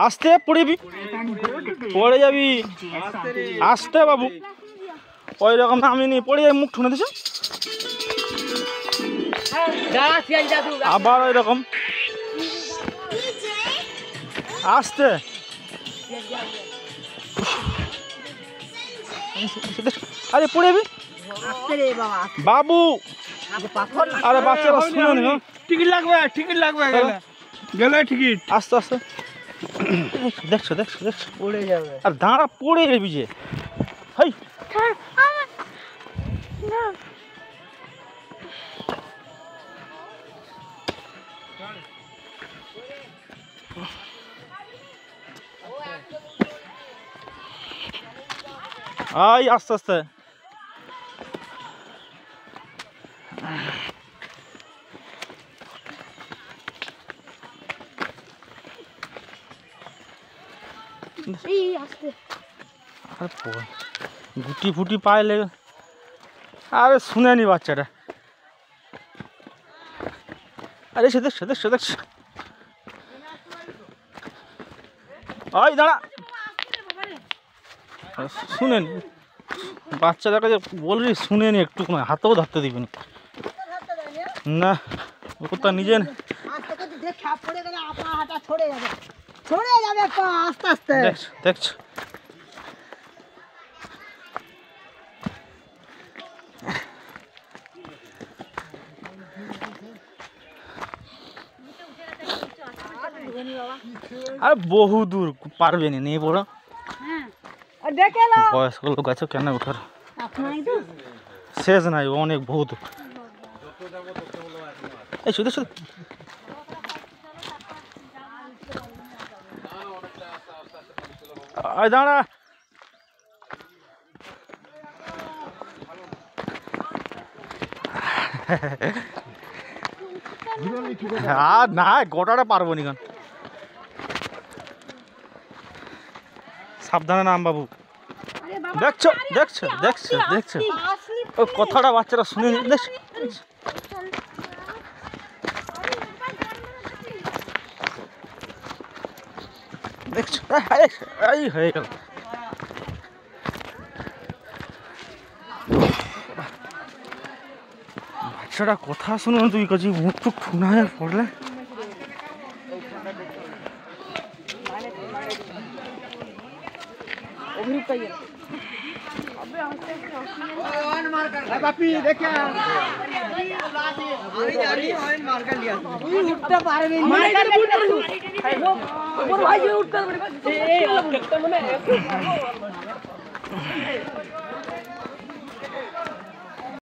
আস্তে পড়বি, পড়ে যাবি আস্তে বাবু। ওই রকম আমি নি পড়ে যাই, মুখ ঠুনে দিছে আবার ওই রকম আস্তে। আরে পড়ে যাবি বাবু। আরে বাচ্চারা শুনে নি, টিকিট লাগবে, টিকিট লাগবে, গেলে টিকিট। আস্তে আস্তে দেখছো দেখছো দেখছো পড়ে যাবে। আর দাঁড়া, পড়ে যাবি যে। হাই আই আস্তে আস্তে। গুটি ফুটি পায়ে লেগে। আরে শুনেনি বাচ্চাটা। আরে সে দেখছো দেখছো দেখছো। ওই দাঁড়া, শুনেনি বাচ্চাটাকে যে বলবি, শুনেনি একটু, হাতেও ধরতে দিবি না। ও তো নিজে দেখছো দেখছো। আরে বহু দূর পারবে না, নিয়ে পড়ো। বয়স্ক লোক আছে, কেন ওঠার শেষ নাই, অনেক বহু দূর। এই শুধু শুধু দাঁড়া। আর না, গোটাটা পারবো নি। সাবধানে নাম বাবু। দেখছো দেখছো দেখছো দেখছো, ওই কথাটা বাচ্চারা শুনে নি। দেখছো দেখছো, এই হয়ে গেল। বাচ্চাটা কথা শুনো, তুই কাছে মুখ টুক ঠুনায় পড়লে।